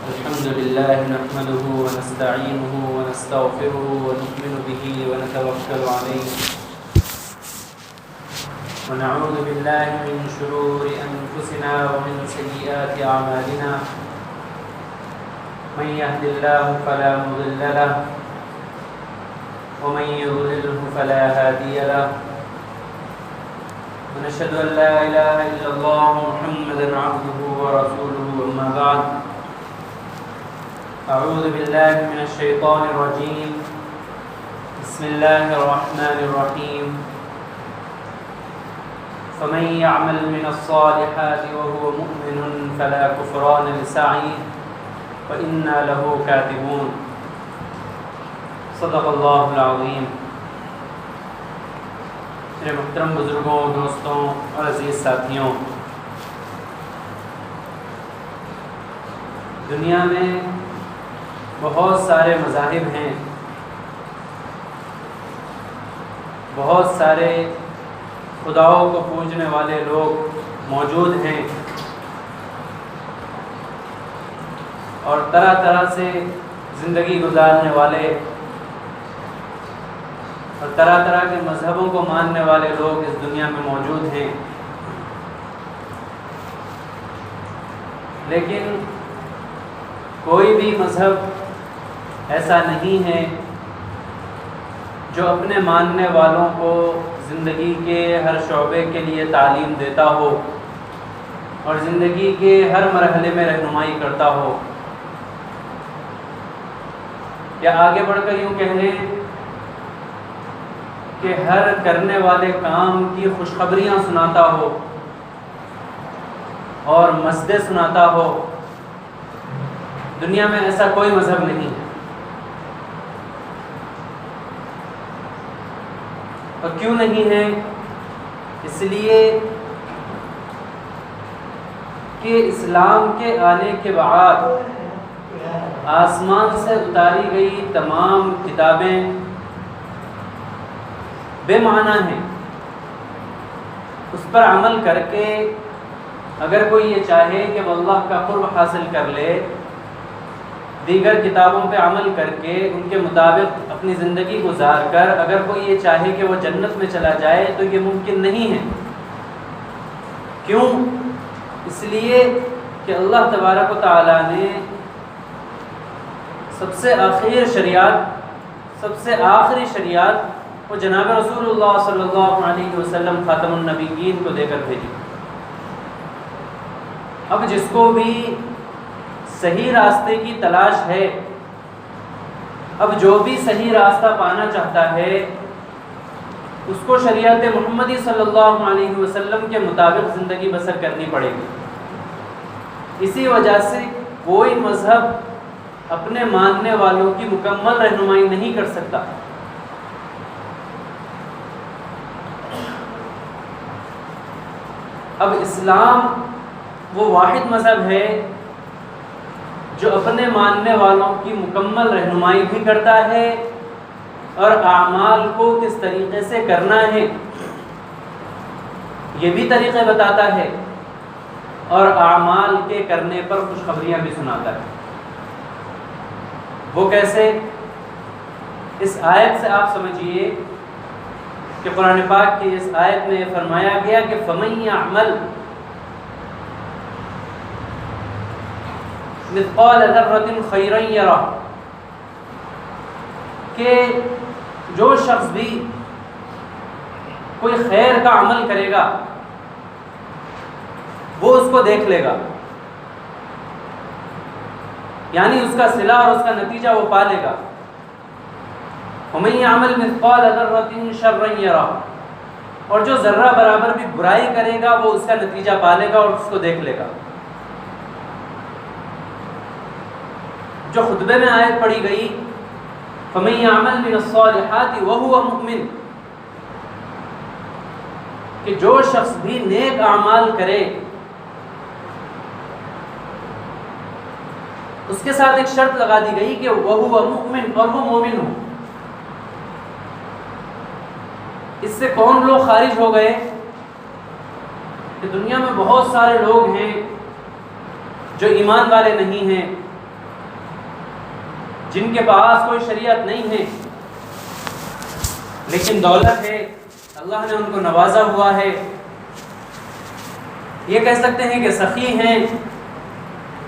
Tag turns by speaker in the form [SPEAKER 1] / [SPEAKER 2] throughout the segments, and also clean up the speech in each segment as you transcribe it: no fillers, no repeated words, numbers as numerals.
[SPEAKER 1] الحمد لله نحمده ونستعينه ونستغفره ونؤمن به ونتوكل عليه ونعوذ بالله من شرور أنفسنا ومن سيئات أعمالنا من يهد الله فلا مضل له ومن يضلله فلا هادي له ونشهد أن لا إله إلا الله محمدا عبده ورسوله أما بعد أعوذ بالله من الشيطان الرجيم بسم الله الرحمن الرحيم فمن يعمل من الصالحات وهو مؤمن فلا كفران لسعيه وإنا له كاتبون صدق الله العظيم. میرے محترم بزرگوں، دوستوں اور عزیز ساتھیوں، دنیا میں بہت سارے مذاہب ہیں، بہت سارے خداؤں کو پوجنے والے لوگ موجود ہیں، اور طرح طرح سے زندگی گزارنے والے اور طرح طرح کے مذہبوں کو ماننے والے لوگ اس دنیا میں موجود ہیں، لیکن کوئی بھی مذہب ایسا نہیں ہے جو اپنے ماننے والوں کو زندگی کے ہر شعبے کے لیے تعلیم دیتا ہو اور زندگی کے ہر مرحلے میں رہنمائی کرتا ہو، یا آگے بڑھ کر یوں کہہ لیں کہ ہر کرنے والے کام کی خوشخبریاں سناتا ہو اور مزدے سناتا ہو. دنیا میں ایسا کوئی مذہب نہیں ہے. اور کیوں نہیں ہے؟ اس لیے کہ اسلام کے آنے کے بعد آسمان سے اتاری گئی تمام کتابیں بے معنی ہیں. اس پر عمل کر کے اگر کوئی یہ چاہے کہ وہ اللہ کا قرب حاصل کر لے، دیگر کتابوں پہ عمل کر کے ان کے مطابق اپنی زندگی گزار کر اگر کوئی یہ چاہے کہ وہ جنت میں چلا جائے تو یہ ممکن نہیں ہے. کیوں؟ اس لیے کہ اللہ تبارک و تعالیٰ نے سب سے آخری شریعت وہ جناب رسول اللہ صلی اللہ علیہ وسلم خاتم النبیین کو دے کر بھیجی. اب جس کو بھی صحیح راستے کی تلاش ہے، اب جو بھی صحیح راستہ پانا چاہتا ہے، اس کو شریعت محمدی صلی اللہ علیہ وسلم کے مطابق زندگی بسر کرنی پڑے گی. اسی وجہ سے کوئی مذہب اپنے ماننے والوں کی مکمل رہنمائی نہیں کر سکتا. اب اسلام وہ واحد مذہب ہے جو اپنے ماننے والوں کی مکمل رہنمائی بھی کرتا ہے اور اعمال کو کس طریقے سے کرنا ہے یہ بھی طریقے بتاتا ہے، اور اعمال کے کرنے پر خوشخبریاں بھی سناتا ہے. وہ کیسے؟ اس آیت سے آپ سمجھیے کہ قرآن پاک کی اس آیت میں فرمایا گیا کہ فَمَن يَعْمَلْ مِثْقَالَ ذَرَّةٍ خَيْرًا يَرَهُ، کہ جو شخص بھی کوئی خیر کا عمل کرے گا وہ اس کو دیکھ لے گا، یعنی اس کا صلہ اور اس کا نتیجہ وہ پا لے گا. وَمَن يَعْمَلْ مِثْقَالَ ذَرَّةٍ شَرًّا يَرَهُ، اور جو ذرہ برابر بھی برائی کرے گا وہ اس کا نتیجہ پا لے گا اور اس کو دیکھ لے گا. جو خطبے میں آیت پڑھی گئی فَمَن يَعْمَلْ مِنَ الصَّالِحَاتِ وَهُوَ مُؤْمِنٌ، کہ جو شخص بھی نیک اعمال کرے، اس کے ساتھ ایک شرط لگا دی گئی کہ وَهُوَ مُؤْمِنٌ، اور وہ مومن ہو. اس سے کون لوگ خارج ہو گئے؟ کہ دنیا میں بہت سارے لوگ ہیں جو ایمان والے نہیں ہیں، جن کے پاس کوئی شریعت نہیں ہے لیکن دولت ہے، اللہ نے ان کو نوازا ہوا ہے، یہ کہہ سکتے ہیں کہ سخی ہیں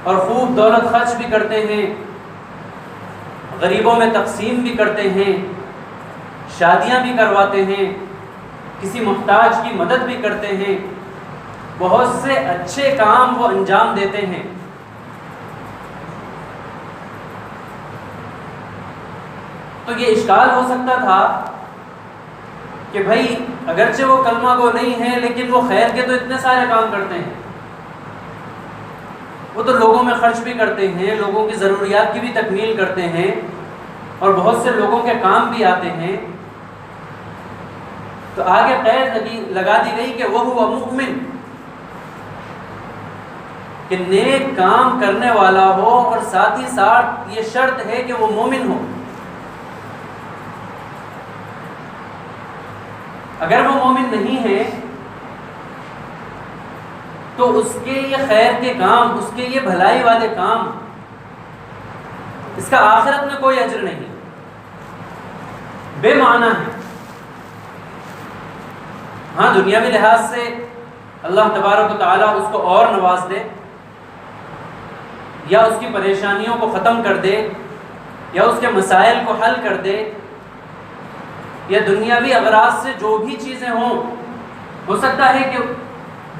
[SPEAKER 1] اور خوب دولت خرچ بھی کرتے ہیں، غریبوں میں تقسیم بھی کرتے ہیں، شادیاں بھی کرواتے ہیں، کسی محتاج کی مدد بھی کرتے ہیں، بہت سے اچھے کام وہ انجام دیتے ہیں۔ تو یہ اشکال ہو سکتا تھا کہ بھائی اگرچہ وہ کلمہ گو نہیں ہے لیکن وہ خیر کے تو اتنے سارے کام کرتے ہیں، وہ تو لوگوں میں خرچ بھی کرتے ہیں، لوگوں کی ضروریات کی بھی تکمیل کرتے ہیں اور بہت سے لوگوں کے کام بھی آتے ہیں۔ تو آگے قید لگا دی گئی کہ وہ ہوا مؤمن، کہ نیک کام کرنے والا ہو اور ساتھ ہی ساتھ یہ شرط ہے کہ وہ مومن ہو۔ اگر وہ مومن نہیں ہے تو اس کے یہ خیر کے کام، اس کے یہ بھلائی والے کام، اس کا آخرت میں کوئی اجر نہیں، بے معنی ہے۔ ہاں دنیاوی لحاظ سے اللہ تبارک و تعالیٰ اس کو اور نواز دے، یا اس کی پریشانیوں کو ختم کر دے، یا اس کے مسائل کو حل کر دے، یا دنیاوی اغراض سے جو بھی چیزیں ہوں، ہو سکتا ہے کہ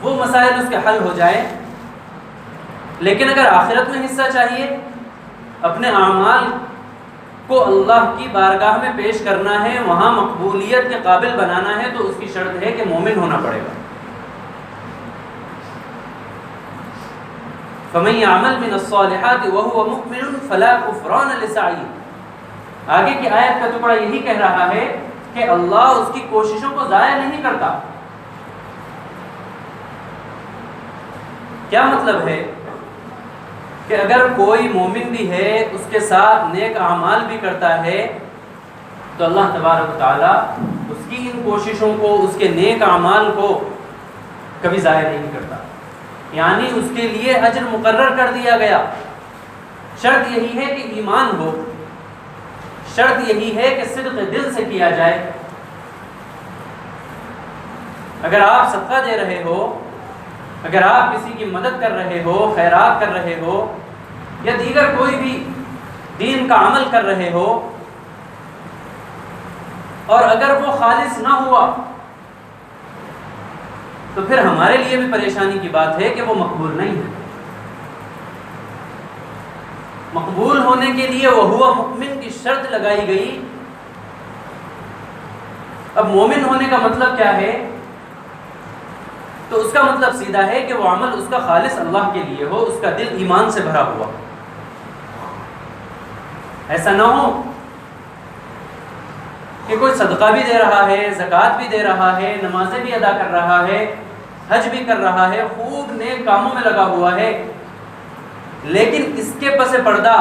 [SPEAKER 1] وہ مسائل اس کے حل ہو جائے، لیکن اگر آخرت میں حصہ چاہیے، اپنے اعمال کو اللہ کی بارگاہ میں پیش کرنا ہے، وہاں مقبولیت کے قابل بنانا ہے، تو اس کی شرط ہے کہ مومن ہونا پڑے گا۔ فَمَن يَعْمَلْ مِنَ الصَّالِحَاتِ وَهُوَ مُؤْمِنٌ فَلَا كُفْرَانَ لِسَعْيِهِ۔ آگے کی آیت کا ٹکڑا یہی کہہ رہا ہے کہ اللہ اس کی کوششوں کو ضائع نہیں کرتا۔ کیا مطلب ہے کہ اگر کوئی مومن بھی ہے، اس کے ساتھ نیک اعمال بھی کرتا ہے، تو اللہ تبارک و تعالیٰ اس کی ان کوششوں کو، اس کے نیک اعمال کو کبھی ضائع نہیں کرتا، یعنی اس کے لیے اجر مقرر کر دیا گیا۔ شرط یہی ہے کہ ایمان ہو، شرط یہی ہے کہ صدق دل سے کیا جائے۔ اگر آپ صدقہ دے رہے ہو، اگر آپ کسی کی مدد کر رہے ہو، خیرات کر رہے ہو، یا دیگر کوئی بھی دین کا عمل کر رہے ہو، اور اگر وہ خالص نہ ہوا، تو پھر ہمارے لیے بھی پریشانی کی بات ہے کہ وہ مقبول نہیں ہے۔ مقبول ہونے کے لیے وہ ہوا مؤمن کی شرط لگائی گئی۔ اب مومن ہونے کا مطلب کیا ہے؟ تو اس کا مطلب سیدھا ہے کہ وہ عمل اس کا خالص اللہ کے لیے ہو، اس کا دل ایمان سے بھرا ہوا۔ ایسا نہ ہو کہ کوئی صدقہ بھی دے رہا ہے، زکوٰۃ بھی دے رہا ہے، نمازیں بھی ادا کر رہا ہے، حج بھی کر رہا ہے، خوب نیک کاموں میں لگا ہوا ہے، لیکن اس کے پس پردہ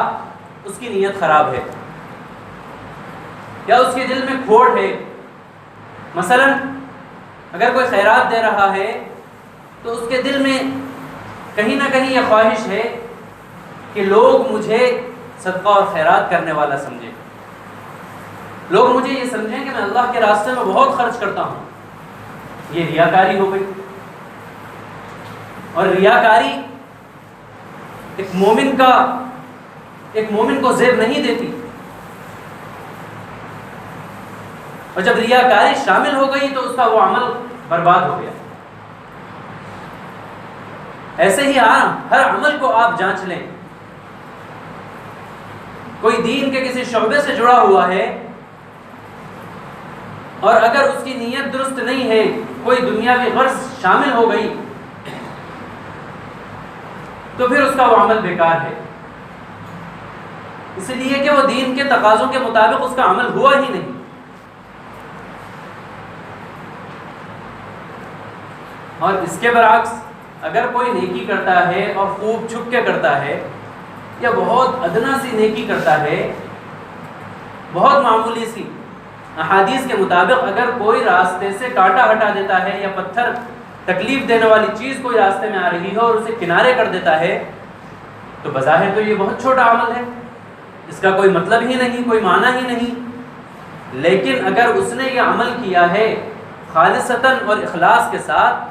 [SPEAKER 1] اس کی نیت خراب ہے، یا اس کے دل میں کھوٹ ہے۔ مثلا اگر کوئی خیرات دے رہا ہے تو اس کے دل میں کہیں نہ کہیں یہ خواہش ہے کہ لوگ مجھے صدقہ اور خیرات کرنے والا سمجھیں، لوگ مجھے یہ سمجھیں کہ میں اللہ کے راستے میں بہت خرچ کرتا ہوں۔ یہ ریاکاری ہو گئی، اور ریاکاری ایک مومن کو زیب نہیں دیتی، اور جب ریاکاری شامل ہو گئی تو اس کا وہ عمل برباد ہو گیا۔ ایسے ہی ہر عمل کو آپ جانچ لیں۔ کوئی دین کے کسی شعبے سے جڑا ہوا ہے، اور اگر اس کی نیت درست نہیں ہے، کوئی دنیاوی غرض شامل ہو گئی، تو پھر اس کا وہ عمل بیکار ہے، اس لیے کہ وہ دین کے تقاضوں کے مطابق اس کا عمل ہوا ہی نہیں۔ اور اس کے برعکس اگر کوئی نیکی کرتا ہے اور خوب چھپ کے کرتا ہے، یا بہت ادنا سی نیکی کرتا ہے، بہت معمولی سی، احادیث کے مطابق اگر کوئی راستے سے کانٹا ہٹا دیتا ہے، یا پتھر تکلیف دینے والی چیز کوئی راستے میں آ رہی ہے اور اسے کنارے کر دیتا ہے، تو بظاہر تو یہ بہت چھوٹا عمل ہے، اس کا کوئی مطلب ہی نہیں، کوئی معنی ہی نہیں. لیکن اگر اس نے یہ عمل کیا ہے خالصتاً اور اخلاص کے ساتھ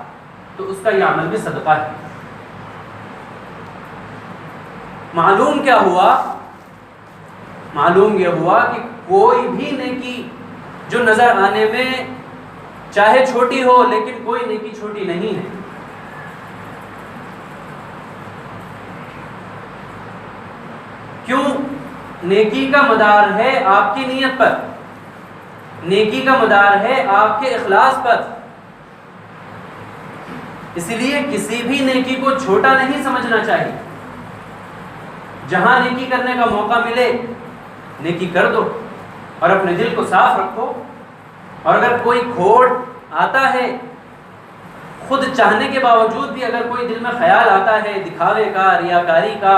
[SPEAKER 1] تو اس کا یہ عمل بھی صدقہ ہے. معلوم کیا ہوا؟ معلوم یہ ہوا کہ کوئی بھی نیکی جو نظر آنے میں چاہے چھوٹی ہو لیکن کوئی نیکی چھوٹی نہیں ہے. کیوں؟ نیکی کا مدار ہے آپ کی نیت پر، نیکی کا مدار ہے آپ کے اخلاص پر. اسی لیے کسی بھی نیکی کو چھوٹا نہیں سمجھنا چاہیے. جہاں نیکی کرنے کا موقع ملے نیکی کر دو اور اپنے دل کو صاف رکھو. اور اگر کوئی کھوٹ آتا ہے، خود چاہنے کے باوجود بھی اگر کوئی دل میں خیال آتا ہے دکھاوے کا، ریاکاری کا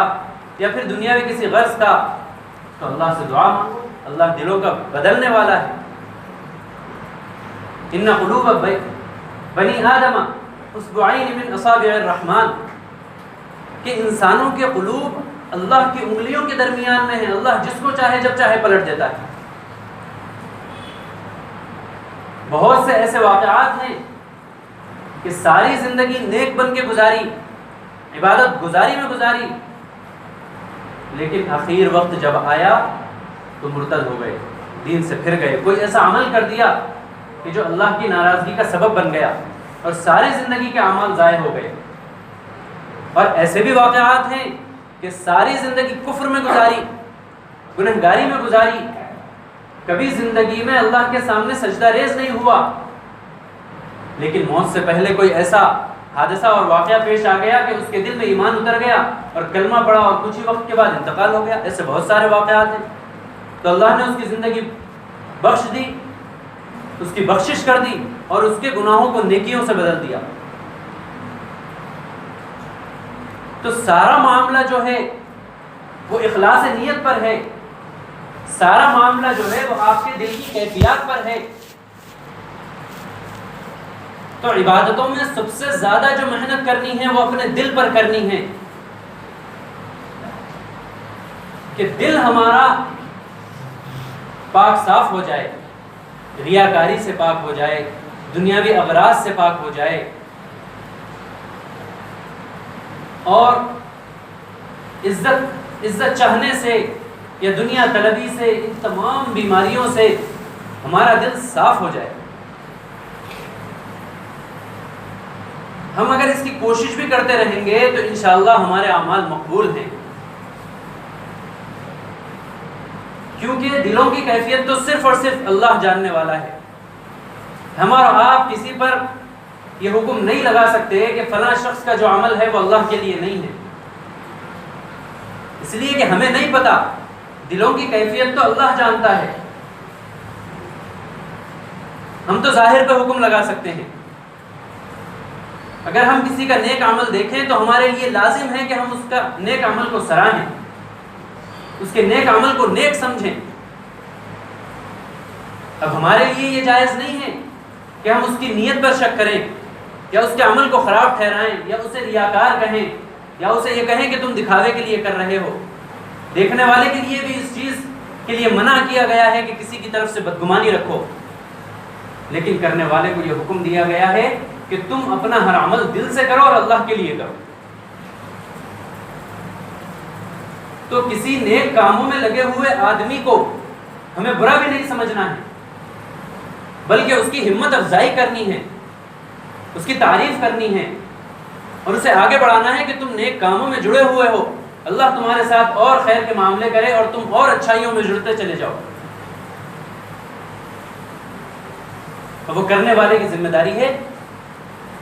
[SPEAKER 1] یا پھر دنیاوی کسی غرض کا، تو اللہ سے دعا مانگو. اللہ دلوں کا بدلنے والا ہے. ان قلوب بنی آدم اصبعین من اصابع الرحمن، کہ انسانوں کے قلوب اللہ کی انگلیوں کے درمیان میں ہیں. اللہ جس کو چاہے جب چاہے پلٹ دیتا ہے. بہت سے ایسے واقعات ہیں کہ ساری زندگی نیک بن کے گزاری، عبادت گزاری میں گزاری، لیکن آخر وقت جب آیا تو مرتد ہو گئے، دین سے پھر گئے. کوئی ایسا عمل کر دیا کہ جو اللہ کی ناراضگی کا سبب بن گیا اور ساری زندگی کے اعمال ضائع ہو گئے. اور ایسے بھی واقعات ہیں کہ ساری زندگی کفر میں گزاری، گنہگاری میں گزاری، کبھی زندگی میں اللہ کے سامنے سجدہ ریز نہیں ہوا، لیکن موت سے پہلے کوئی ایسا حادثہ اور واقعہ پیش آ گیا کہ اس کے دل میں ایمان اتر گیا اور کلمہ پڑھا اور کچھ ہی وقت کے بعد انتقال ہو گیا. ایسے بہت سارے واقعات ہیں. تو اللہ نے اس کی زندگی بخش دی، اس کی بخشش کر دی اور اس کے گناہوں کو نیکیوں سے بدل دیا. تو سارا معاملہ جو ہے وہ اخلاص نیت پر ہے. سارا معاملہ جو ہے وہ آپ کے دل کی کیفیات پر ہے. تو عبادتوں میں سب سے زیادہ جو محنت کرنی ہے وہ اپنے دل پر کرنی ہے کہ دل ہمارا پاک صاف ہو جائے، ریاکاری سے پاک ہو جائے، دنیاوی اغراض سے پاک ہو جائے، اور عزت چاہنے سے یا دنیا طلبی سے، ان تمام بیماریوں سے ہمارا دل صاف ہو جائے. ہم اگر اس کی کوشش بھی کرتے رہیں گے تو انشاءاللہ ہمارے اعمال مقبول ہیں. کیونکہ دلوں کی کیفیت تو صرف اور صرف اللہ جاننے والا ہے. ہم اور آپ کسی پر یہ حکم نہیں لگا سکتے کہ فلاں شخص کا جو عمل ہے وہ اللہ کے لیے نہیں ہے، اس لیے کہ ہمیں نہیں پتا. دلوں کی کیفیت تو اللہ جانتا ہے. ہم تو ظاہر پہ حکم لگا سکتے ہیں. اگر ہم کسی کا نیک عمل دیکھیں تو ہمارے لیے لازم ہے کہ ہم اس کا نیک عمل کو سراہیں، اس کے نیک عمل کو نیک سمجھیں. اب ہمارے لیے یہ جائز نہیں ہے کہ ہم اس کی نیت پر شک کریں یا اس کے عمل کو خراب ٹھہرائیں یا اسے ریاکار کہیں یا اسے یہ کہیں کہ تم دکھاوے کے لیے کر رہے ہو. دیکھنے والے کے لیے بھی اس چیز کے لیے منع کیا گیا ہے کہ کسی کی طرف سے بدگمانی رکھو، لیکن کرنے والے کو یہ حکم دیا گیا ہے کہ تم اپنا ہر عمل دل سے کرو اور اللہ کے لیے کرو. تو کسی نیک کاموں میں لگے ہوئے آدمی کو ہمیں برا بھی نہیں سمجھنا ہے، بلکہ اس کی ہمت افزائی کرنی ہے، اس کی تعریف کرنی ہے اور اسے آگے بڑھانا ہے کہ تم نیک کاموں میں جڑے ہوئے ہو، اللہ تمہارے ساتھ اور خیر کے معاملے کرے اور تم اور اچھائیوں میں جڑتے چلے جاؤ. اور وہ کرنے والے کی ذمہ داری ہے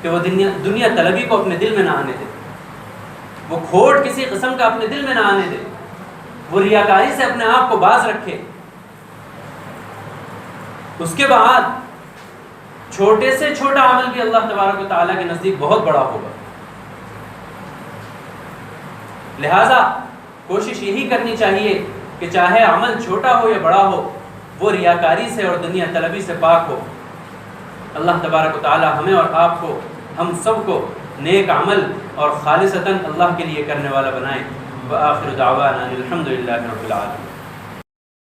[SPEAKER 1] کہ وہ دنیا طلبی کو اپنے دل میں نہ آنے دے، وہ کھوٹ کسی قسم کا اپنے دل میں نہ آنے دے، وہ ریاکاری سے اپنے آپ کو باز رکھے. اس کے بعد چھوٹے سے چھوٹا عمل بھی اللہ تبارک و تعالیٰ کے نزدیک بہت بڑا ہوگا. لہٰذا کوشش یہی کرنی چاہیے کہ چاہے عمل چھوٹا ہو یا بڑا ہو وہ ریاکاری سے اور دنیا طلبی سے پاک ہو. اللہ تبارک و تعالیٰ ہمیں اور آپ کو، ہم سب کو نیک عمل اور خالصتاً اللہ کے لیے کرنے والا بنائیں. وآخر دعوانا الحمدللہ رب العالمین.